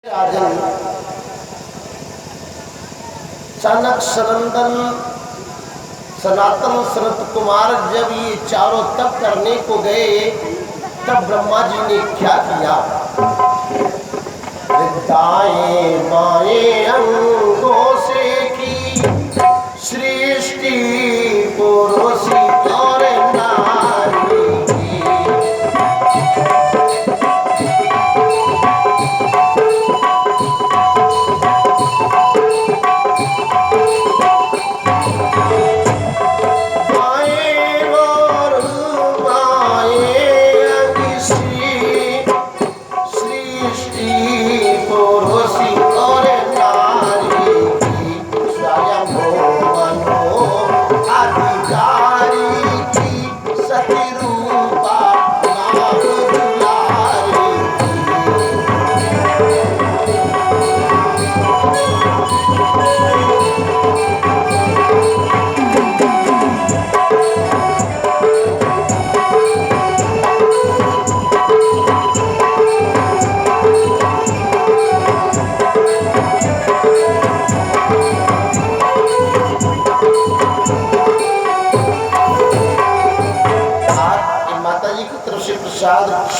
राजन चाणक सनंदन सनातन सनत कुमार जब ये चारों तप करने को गए तब ब्रह्मा जी ने क्या किया? दाएं बाएं अंगों से की सृष्टि पुरुषी और नारी की।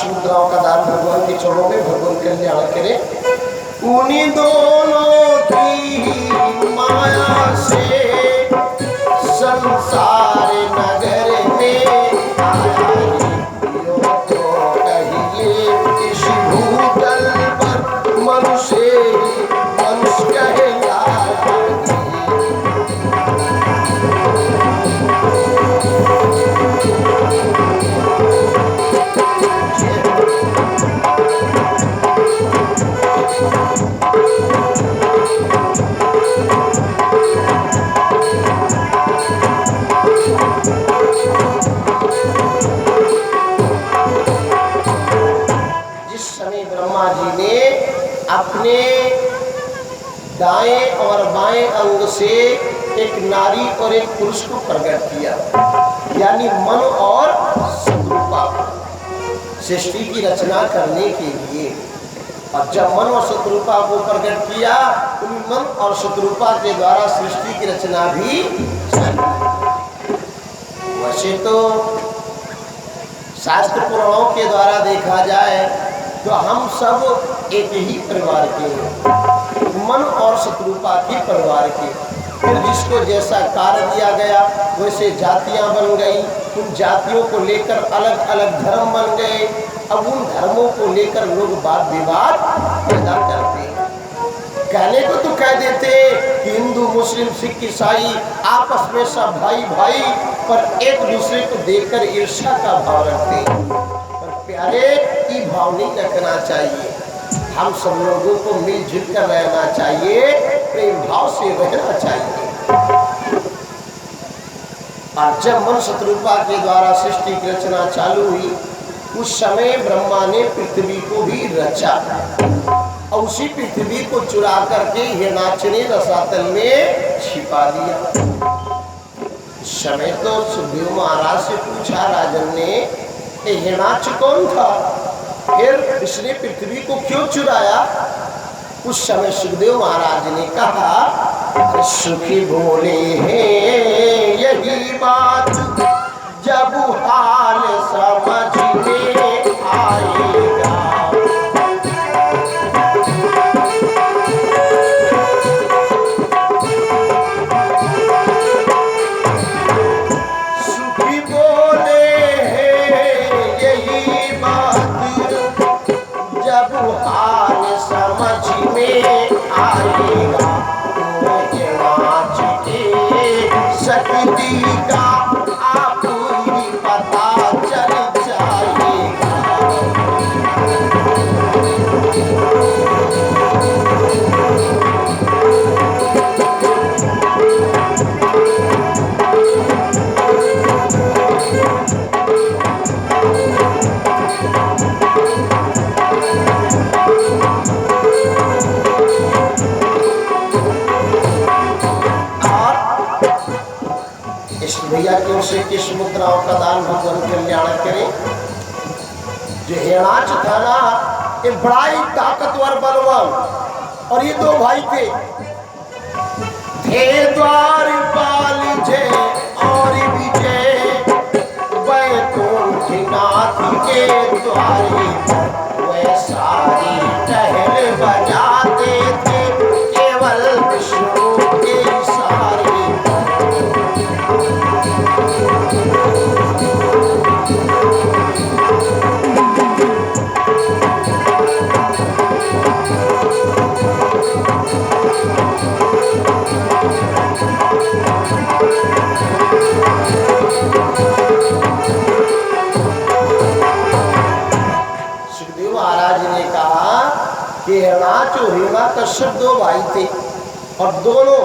मुद्राओं का दान भगवान के चरणों में भगवान कल्याण करे। उन्हीं दोनों की माया से संसार नगर में आया तो कहिए इस भूतल पर मनुष्य कहलाया। अपने दाएं और बाएं अंग से एक नारी और एक पुरुष को प्रकट किया, यानी मन और शत्रुपा सृष्टि की रचना करने के लिए। और जब मन और शत्रुपा को प्रकट किया तो मन और शत्रुपा के द्वारा सृष्टि की रचना भी चली। वैसे तो शास्त्र पुराणों के द्वारा देखा जाए तो हम सब एक ही परिवार के हैं, मन और शत्रुपा के परिवार के। फिर जिसको जैसा कार्य दिया गया वैसे जातियां बन गई, उन जातियों को लेकर अलग अलग धर्म बन गए। अब उन धर्मों को लेकर लोग वाद विवाद पैदा करते हैं। कहने को तो कह देते कि हिंदू मुस्लिम सिख ईसाई आपस में सब भाई भाई, पर एक दूसरे को देखकर ईर्ष्या का भाव रखते हैं। प्यारे ये भाव नहीं रखना चाहिए। हम सब लोगों को मिलजुल कर रहना चाहिए, प्रेम भाव से रहना चाहिए। और जब मन शत्रुपा के द्वारा सृष्टि की रचना चालू हुई उस समय ब्रह्मा ने पृथ्वी को भी रचा और उसी पृथ्वी को चुरा करके हिरणाक्ष ने रसातल में छिपा दिया। उस समय तो सुखदेव महाराज से पूछा राजन ने, हिरणाक्ष कौन था, फिर इसने पृथ्वी को क्यों चुराया? उस समय सुखदेव महाराज ने कहा, सुखी बोले हैं यही बात जब हाल समझ में आएगा। भैया की ओर से किस मुद्राओं का दान भगवान कल्याण करे। जो हिरणाक्ष था ना एक बड़ा ही ताकतवर बलवान। और ये दो भाई थे द्वारपाल जय और विजय, वैकुंठनाथ के द्वारे वह सारी टहल बजाते थे केवल विष्णु के सारे। हिरणाक्ष और हिरण्यकश्यप दो भाई थे और दोनों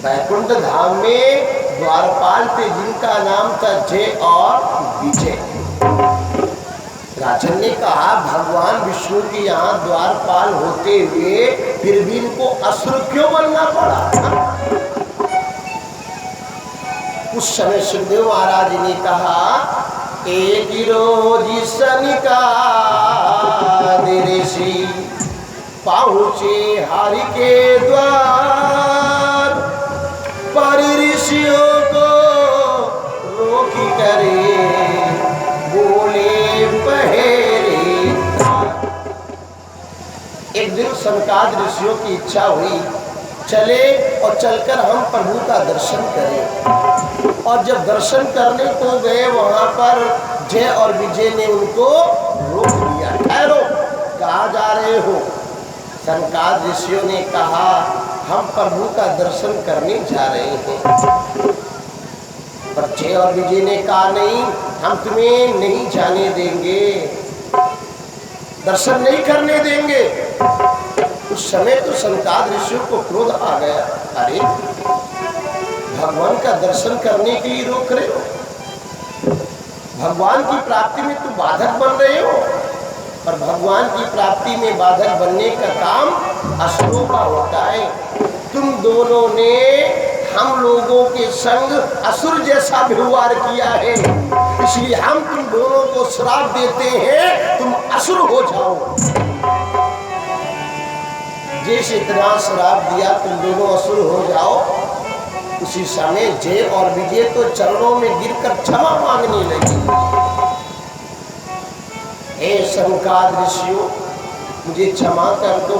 वैकुंठ धाम में द्वारपाल थे जिनका नाम था जय और विजय। राजन ने कहा भगवान विष्णु के यहाँ द्वारपाल होते हुए फिर भी इनको असुर क्यों बनना पड़ा? उस समय सुखदेव महाराज ने कहा एक रोज सनिका ऋषि पहुंचे हरि के द्वार पर ऋषियों को रोकी करे बोले पहरे। एक दिन सनकाद ऋषियों की इच्छा हुई चले और चलकर हम प्रभु का दर्शन करें। और जब दर्शन करने को गए वहां पर जय और विजय ने उनको रोक दिया। ठहरो, कहाँ जा रहे हो? सनकाद ऋषियों ने कहा हम प्रभु का दर्शन करने जा रहे हैं। पर जय और विजय ने कहा नहीं, हम तुम्हें नहीं जाने देंगे, दर्शन नहीं करने देंगे। उस समय तो सनकाद ऋषियों को क्रोध आ गया, अरे भगवान का दर्शन करने के लिए रोक रहे हो, भगवान की प्राप्ति में तुम बाधक बन रहे हो। पर भगवान की प्राप्ति में बाधक बनने का काम असुरों का होता है। तुम दोनों ने हम लोगों के संग असुर जैसा व्यवहार किया है, इसलिए हम तुम दोनों को श्राप देते हैं तुम असुर हो जाओ। जैसे इतना श्राप दिया तुम दोनों असुर हो जाओ, उसी समय जय और विजय तो चरणों में गिरकर क्षमा मांगने लगी। हे सनकाद ऋषियों, मुझे क्षमा कर दो,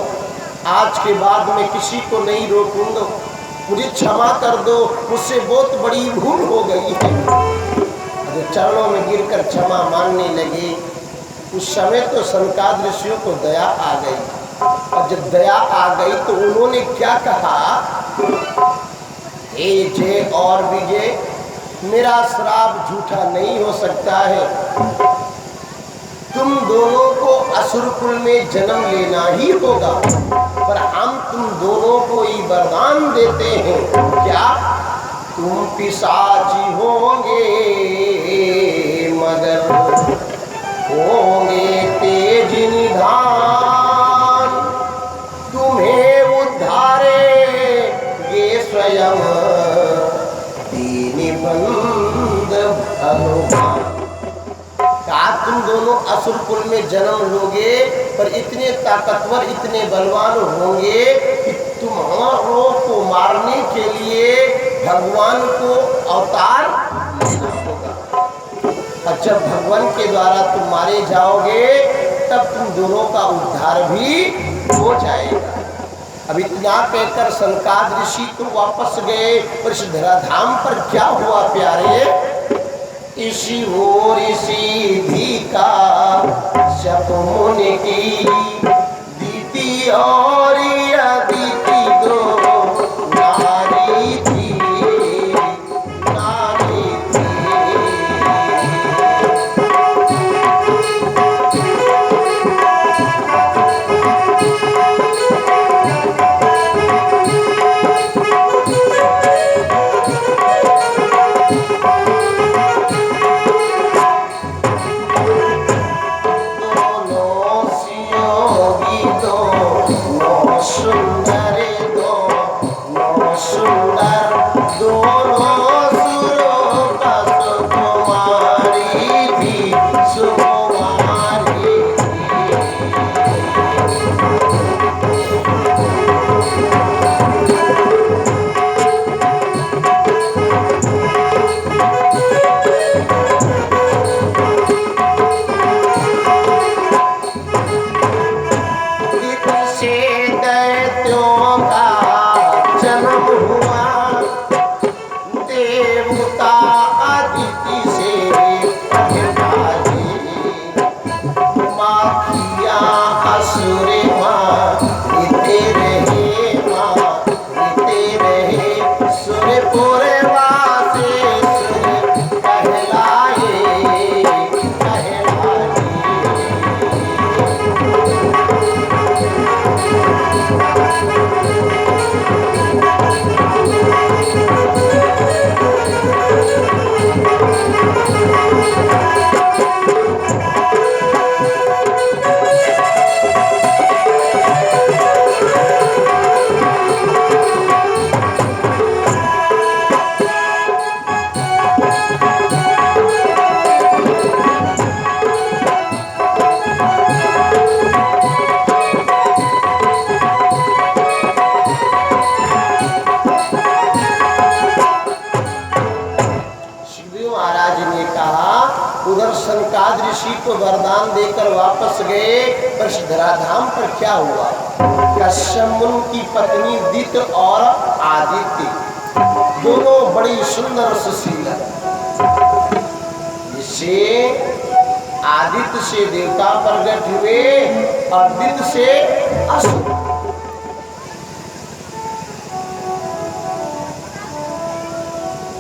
आज के बाद मैं किसी को नहीं रोकूंगा, मुझे क्षमा कर दो, मुझसे बहुत बड़ी भूल हो गई है। जब चरणों में गिरकर क्षमा मांगने लगे उस समय तो सनकाद ऋषियों को दया आ गई। और जब दया आ गई तो उन्होंने क्या कहा, हे जय और विजय, मेरा श्राप झूठा नहीं हो सकता है, तुम दोनों को असुर कुल में जन्म लेना ही होगा। पर हम तुम दोनों को ही वरदान देते हैं, क्या तुम पिशाची होंगे मगर होंगे तेज निधान, तुम्हें उद्धारेंगे स्वयं दीनबंध भगवान। कहा तुम दोनों असुर कुल में जन्म लोगे पर इतने ताकतवर इतने बलवान होंगे कि तुम्हारों को मारने के लिए भगवान को अवतार लेना होगा। और जब भगवान के द्वारा तुम मारे जाओगे तब तुम दोनों का उद्धार भी हो जाएगा। अब इतना कहकर सनकाद ऋषि तो वापस गए, पर इस धराधाम पर क्या हुआ प्यारे, इसी वो ऋषि भी का शप मुनि की दीति और अदिति दो नारी थी, नारी थी। दोनों सियों सुरे माँ रीते रहे, माँ रीते रहे, सुर पूरे वासे सुर कहलाए, कहलाए। महाराज ने कहा, उधर सनकाद ऋषि को वरदान देकर वापस गए, पर धराधाम पर क्या हुआ? कश्यप मुनि की पत्नी दित और आदित्य दोनों बड़ी सुंदर सुशीला, जिससे आदित्य से देवता प्रकट हुए और दित से असुर।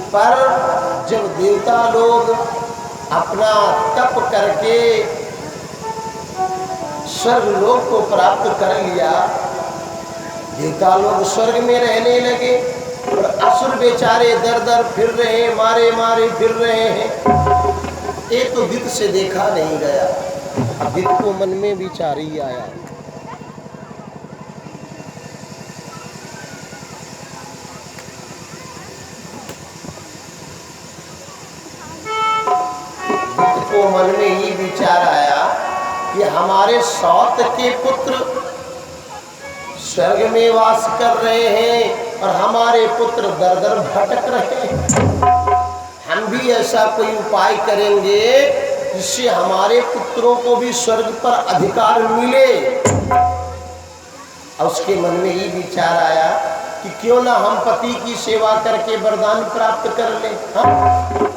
पर जब देवता लोग अपना तप करके स्वर्ग लोक को प्राप्त कर लिया, देवता लोग स्वर्ग में रहने लगे और असुर बेचारे दर दर फिर रहे हैं, मारे मारे फिर रहे हैं। एक तो दित से देखा नहीं गया, अब दित को मन में विचार ही आया, को मन में ही विचार आया कि हमारे सौत के पुत्र स्वर्ग में वास कर रहे हैं और हमारे पुत्र दर दर भटक रहे हैं। हम भी ऐसा कोई उपाय करेंगे जिससे हमारे पुत्रों को भी स्वर्ग पर अधिकार मिले। और उसके मन में ही विचार आया कि क्यों ना हम पति की सेवा करके वरदान प्राप्त कर ले। हाँ?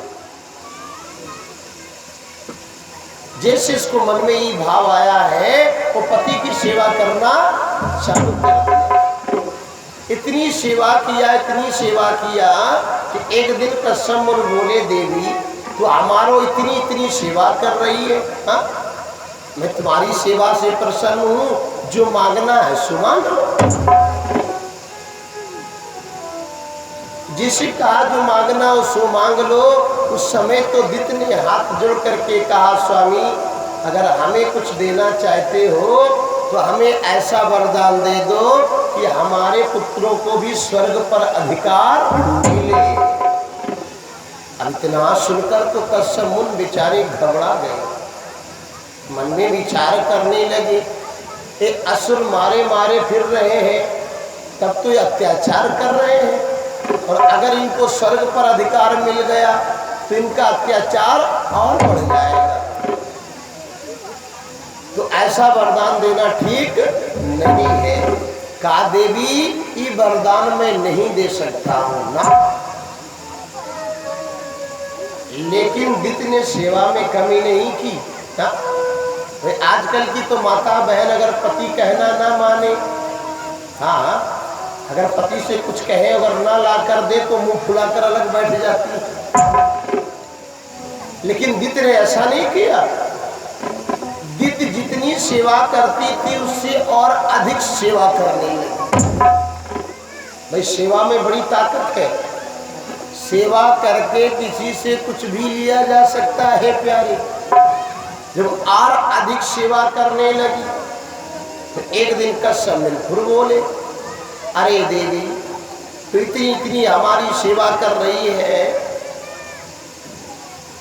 जैसे इसको मन में ही भाव आया है, वो पति की सेवा करना चालू कर दिया। इतनी सेवा किया, इतनी सेवा किया कि एक दिन कश्यप मुनि बोले, देवी तो हमारो इतनी इतनी सेवा कर रही है, हाँ? मैं तुम्हारी सेवा से प्रसन्न हूँ, जो मांगना है सो मांग लो। जिसे कहा जो मांगना हो सो मांग लो। उस समय तो दित ने हाथ जोड़ करके कहा, स्वामी अगर हमें कुछ देना चाहते हो तो हमें ऐसा वरदान दे दो कि हमारे पुत्रों को भी स्वर्ग पर अधिकार मिले। अब इतना सुनकर तो कश्यप मुनि बेचारे घबरा गए, मन में विचार करने लगे, एक असुर मारे मारे फिर रहे हैं, तब तो ये अत्याचार कर रहे हैं, और अगर इनको स्वर्ग पर अधिकार मिल गया तो इनका अत्याचार और बढ़ जाएगा। तो ऐसा वरदान देना ठीक नहीं है। कहा, देवी ये वरदान मैं नहीं दे सकता हूं ना। लेकिन दित ने सेवा में कमी नहीं की ना। भाई आजकल की तो माता बहन अगर पति कहना ना माने, हाँ अगर पति से कुछ कहे अगर ना ला कर दे तो मुंह फुलाकर अलग बैठ जाती है। लेकिन दित ने ऐसा नहीं किया। दित जितनी सेवा करती थी उससे और अधिक सेवा करने लगी। भाई सेवा में बड़ी ताकत है, सेवा करके किसी से कुछ भी लिया जा सकता है प्यारे। जब और अधिक सेवा करने लगी तो एक दिन कश्यप मुनि फिर बोले, अरे देवी तो इतनी इतनी हमारी सेवा कर रही है,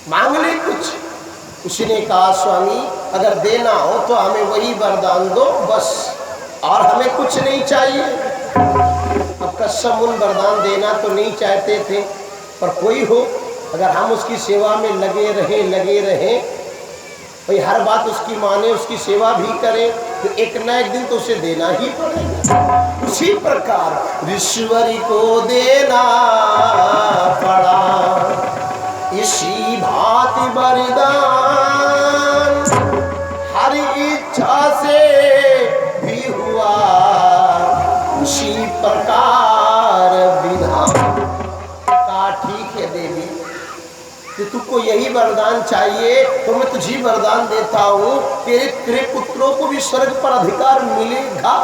मांग ले कुछ। उसने कहा, स्वामी अगर देना हो तो हमें वही वरदान दो बस, और हमें कुछ नहीं चाहिए। अब कश्यप मुनि वरदान देना तो नहीं चाहते थे, पर कोई हो अगर हम उसकी सेवा में लगे रहे भाई हर बात उसकी माने, उसकी सेवा भी करें, तो एक न एक दिन तो उसे देना ही पड़ेगा। उसी प्रकार ईश्वरी को देना पड़ा, इसी भांति वरदान हर इच्छा से यही वरदान चाहिए तो मैं तुझे वरदान देता हूँ, तेरे पुत्रों को भी स्वर्ग पर अधिकार मिलेगा।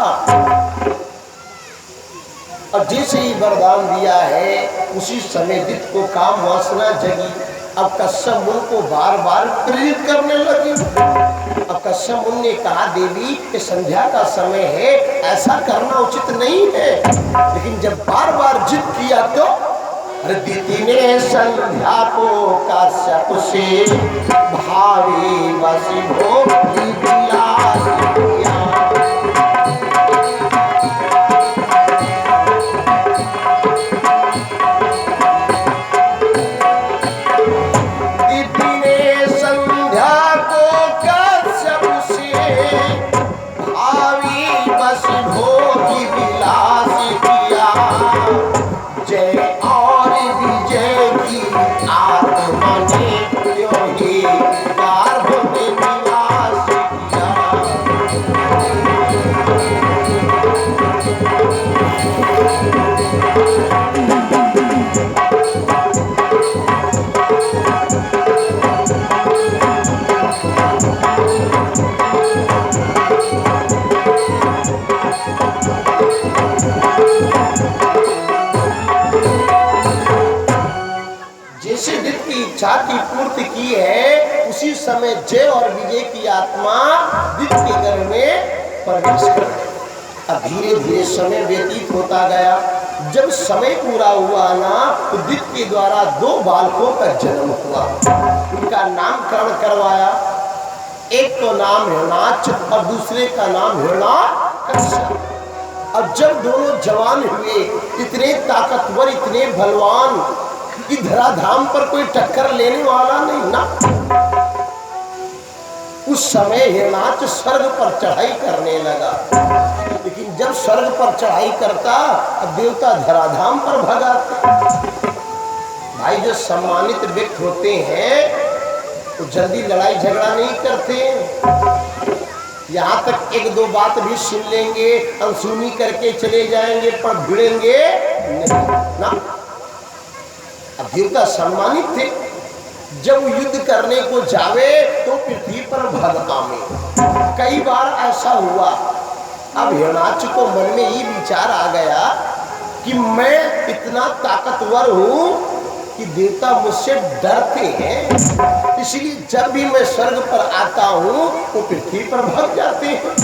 और जैसे ही वरदान दिया है उसी समय दैत्य को काम वासना जगी। अब कश्यप मुनि को बार बार प्रेरित करने लगी। अब कश्यप मुनि ने कहा, देवी ये संध्या का समय है, ऐसा करना उचित नहीं है। लेकिन जब बार बार जिद किया तो दिति ने संध्या को कश्यप से भावी वसी भोगी विलास किया। दिति ने संध्या को कश्यप से भावी वसी भोगी विलास किया। जय आत्मा ने क्यों ही गर्भ में निवास किया। जैसे दैत्य की इच्छा की पूर्ति की है, उसी समय जय और विजय की आत्मा दैत्य के गर्भ में प्रवेश कर गई। अब धीरे धीरे समय व्यतीत होता गया। जब समय पूरा हुआ ना तो दैत्य के द्वारा 2 बालकों का जन्म हुआ। उनका नामकरण करवाया। एक तो नाम हिरणाक्ष और दूसरे का नाम हिरण्यकश्यप। अब जब दोनों जवान हुए, इतने ताकतवर, इतने बलवान कि धराधाम पर कोई टक्कर लेने वाला नहीं ना। उस समय हिरणाक्ष स्वर्ग पर चढ़ाई करने लगा। लेकिन जब स्वर्ग पर चढ़ाई करता अब देवता धराधाम पर भगाते। भाई जो सम्मानित व्यक्ति होते हैं तो जल्दी लड़ाई झगड़ा नहीं करते। यहाँ तक 1-2 बात भी सुन लेंगे, अनसुनी करके चले जाएंगे, पर भिड़ेंगे नहीं ना। अब देवता सम्मानित थे। जब युद्ध करने को जावे तो पृथ्वी पर भग आवे। कई बार ऐसा हुआ। अब हिरणाक्ष को मन में ये विचार आ गया कि मैं इतना ताकतवर हूँ कि देवता मुझसे डरते हैं, इसलिए जब भी मैं स्वर्ग पर आता हूँ वो पृथ्वी पर भग जाते हैं।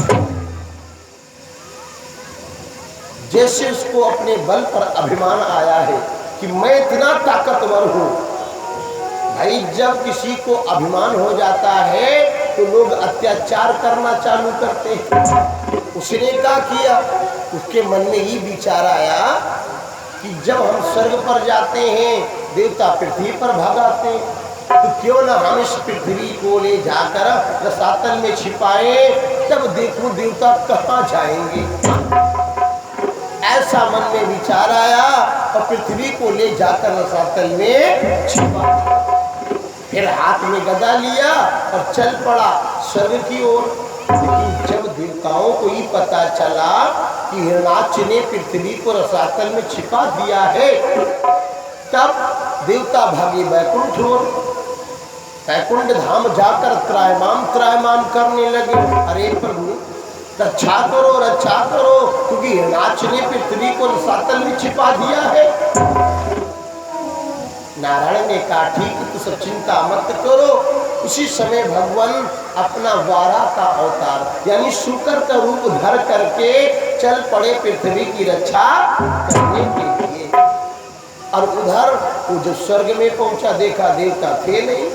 जैसे उसको अपने बल पर अभिमान आया है कि मैं इतना ताकतवर हूं। भाई जब किसी को अभिमान हो जाता है तो लोग अत्याचार करना चालू करते हैं। उसने क्या किया, उसके मन में ये विचार आया कि जब हम स्वर्ग पर जाते हैं देवता पृथ्वी पर भगाते हैं, तो क्यों ना हम इस पृथ्वी को ले जाकर रसातल में छिपाए, तब देखूं देवता कहाँ जाएंगे। ऐसा मन में विचार आया और पृथ्वी को ले जाकर रसातल में छिपा। फिर हाथ में गदा लिया और चल पड़ा स्वर्ग की ओर। लेकिन जब देवताओं को ये पता चला कि हिरणाक्ष ने पृथ्वी को रसातल में छिपा दिया है, तब देवता भागे वैकुंठ ओर। वैकुंठ धाम जाकर त्रायमाम करने लगे। अरे प्रभु रक्षा करो, क्योंकि हिरणाक्ष ने पृथ्वी को रसातल में छिपा दिया है। नारायण ने कहा, ठीक तो सब चिंता मत करो। उसी समय भगवान अपना वारा का अवतार यानी शुकर का रूप धर करके चल पड़े पृथ्वी की रक्षा करने के लिए। और उधर वो जो स्वर्ग में पहुंचा, देखा देवता थे नहीं,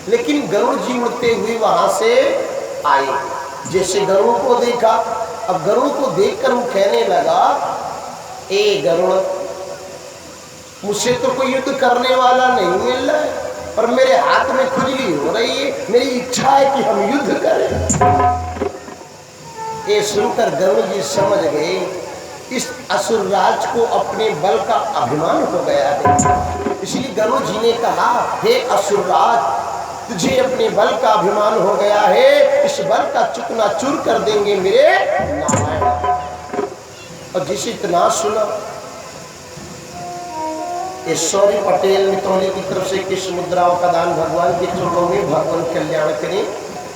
लेकिन गरुड़ जी उड़ते हुए वहां से आए। जैसे गरुड़ को देखा, अब गरुड़ को देखकर वो कहने लगा, ए गरुड़, मुझसे तो कोई युद्ध करने वाला नहीं मिल रहा है, पर मेरे हाथ में खुजली हो रही है, मेरी इच्छा है कि हम युद्ध करें। ये सुनकर गरुड़ जी समझ गए इस असुरराज को अपने बल का अभिमान हो गया है। इसलिए गरुड़ जी ने कहा, हे असुरराज, तुझे अपने बल का अभिमान हो गया है, इस बल का चूकना-चूर कर देंगे मेरे नारायण। और जिसे इतना सुना ईश्वरी पटेल मितौली की तरफ से किस मुद्राओं का दान भगवान के चरणों में, भगवान कल्याण करें।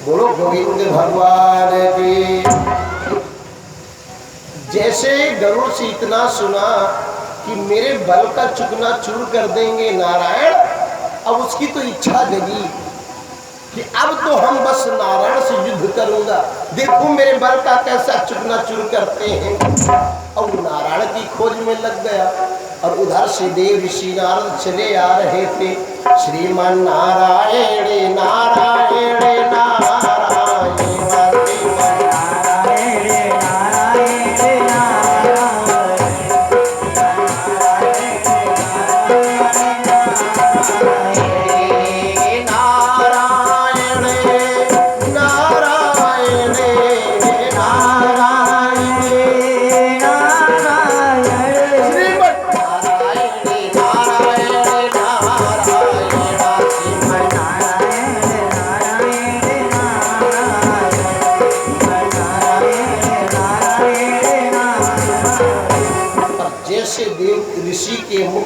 बोलो गोविंद भगवान की। जैसे गरुड़ से इतना सुना कि मेरे बल का चुकना चूर कर देंगे नारायण, अब उसकी तो इच्छा जगी कि अब तो हम बस नारायण से युद्ध करूंगा, देखो मेरे बल का कैसा चुकना चूर करते हैं। और नारायण की खोज में लग गया और उधर से देव ऋषि नारद चले आ रहे थे। श्रीमान नारायण नारायण नारायण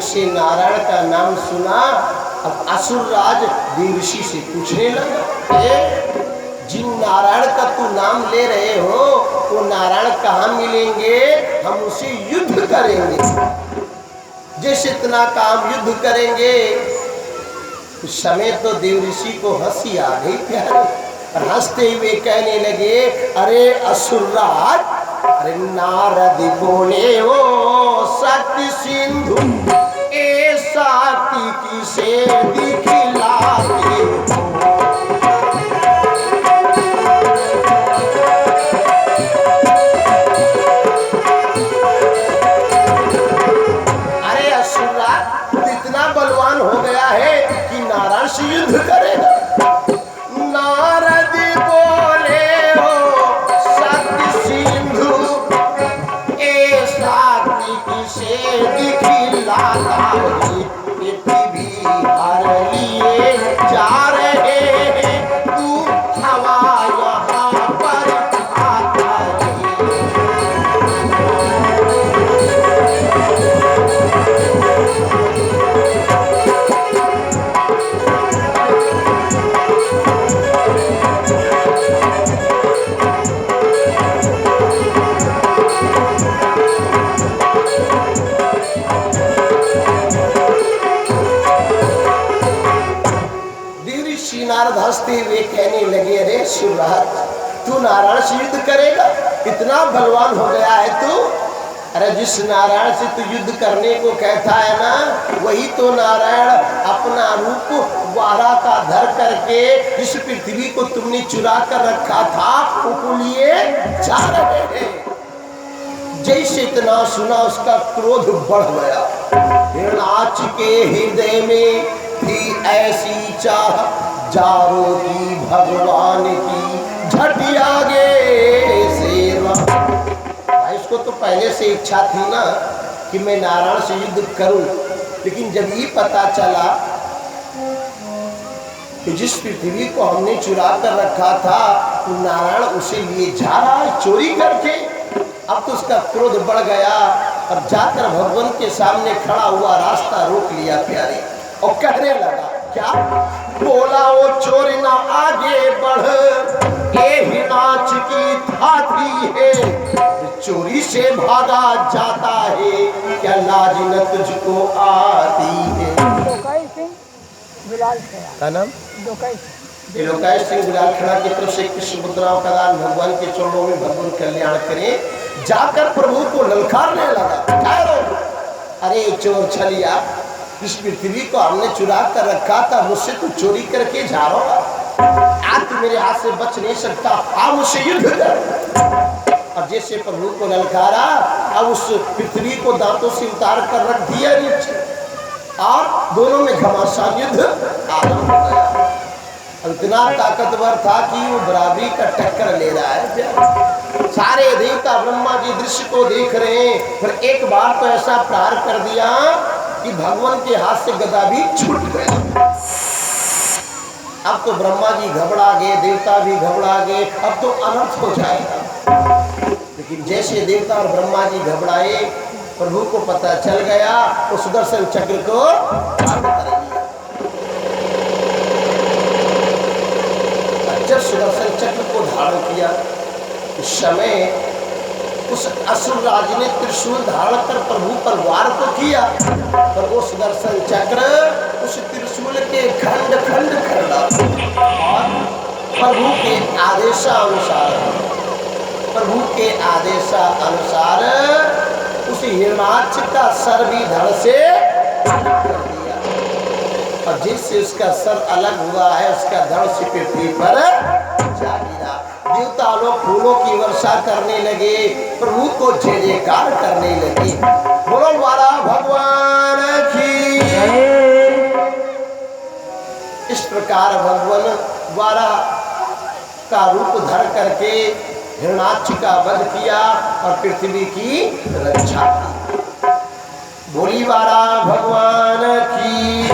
से नारायण का नाम सुना। अब असुर राज देव ऋषि से पूछने लगा, जिन नारायण का तू नाम ले रहे हो वो नारायण कहाँ मिलेंगे, हम उसे युद्ध करेंगे। जैसे इतना काम युद्ध करेंगे। उस समय तो देव ऋषि को हंसी आ गई प्यारे, और हंसते हुए कहने लगे, अरे असुर राज, अरे नारद बोले हो शक्ति सिंधु शक्ति किसे दिखलाते हो। अरे असुरा इतना बलवान हो गया है कि नारायण से युद्ध करेगा। नारद बोले हो शक्ति सिंधु ए शक्ति किसे दिखलाता है। जा रहे हैं तू हवा यहाँ पर आता नारद हंसते हुए कहने लगे, अरे शिवराज तू नारायण से युद्ध करेगा, इतना बलवान हो गया है तू। अरे जिस नारायण से तू युद्ध करने को कहता है ना, वही तो नारायण अपना रूप वारा का धर करके जिस पृथ्वी को तुमने चुरा कर रखा था वो लिए जा रहे हैं। जैसे इतना सुना उसका क्रोध बढ़ गया। हिरणाक्ष के हृदय में थी ऐसी चाह, जारो की भगवान की झटिया गे सेवा। भाई इसको तो पहले से इच्छा थी ना कि मैं नारायण से युद्ध करूं, लेकिन जब ये पता चला कि जिस पृथ्वी को हमने चुरा कर रखा था तो नारायण उसे लिए जा रहा है चोरी करके, अब तो उसका क्रोध बढ़ गया और जाकर भगवान के सामने खड़ा हुआ, रास्ता रोक लिया प्यारे, और कहने लगा, क्या बोला वो चोर ना आगे बढ़, ये हिरणाक्ष की थाती है, चोरी से भागा जाता है, क्या लाज न तुझको आती है। लोकाई सिंह बिलाल खेड़ा का नाम लोकाई सिंह बिलाल खेड़ा की तरफ से कृष्ण मुद्राओं का दान भगवान के चरणों में, भगवान कल्याण करें। जाकर प्रभु को ललकारने लगा, अरे चोर छलिया, इस पृथ्वी को हमने चुरा कर रखा था, मुझसे तू चोरी करके जा रहा, आज तू मेरे हाथ से बच नहीं सकता, आप मुझसे युद्ध कर। और जैसे प्रभु को ललकारा, अब उस पृथ्वी को दांतों से उतार कर रख दिया नीचे, और दोनों में घमासान युद्ध आरंभ हो गया। इतना ताकतवर था कि वो बराबरी का टक्कर ले रहा है। सारे देवता ब्रह्मा जी दृश्य को देख रहे हैं, फिर एक बार तो ऐसा प्रहार कर दिया कि भगवान के हाथ से गदा भी छूट गया। अब तो ब्रह्मा जी घबरा गए, देवता भी घबरा गए, अब तो अनर्थ हो जाएगा। लेकिन जैसे देवता और ब्रह्मा जी घबराए, प्रभु को पता चल गया, वो सुदर्शन चक्र को धारण कर लिया। जब सुदर्शन चक्र को धारण किया उस समय उस असुर राज ने त्रिशूल धारण कर प्रभु पर वार तो किया, पर वो सुदर्शन चक्र उस त्रिशूल के खंड खंड कर डाला और प्रभु के आदेशानुसार उस हिरणाक्ष का सर भी धड़ से अलग कर दिया, और जिससे उसका सर अलग हुआ है उसका धड़ से पृथ्वी पर जा गिरा। देवता लोग फूलों की वर्षा करने लगे, प्रभु को जय जयकार करने लगे। बोलो द्वारा भगवान की। इस प्रकार भगवान द्वारा का रूप धर करके हिरणाक्ष का वध किया और पृथ्वी की रक्षा की। बोली वारा भगवान की।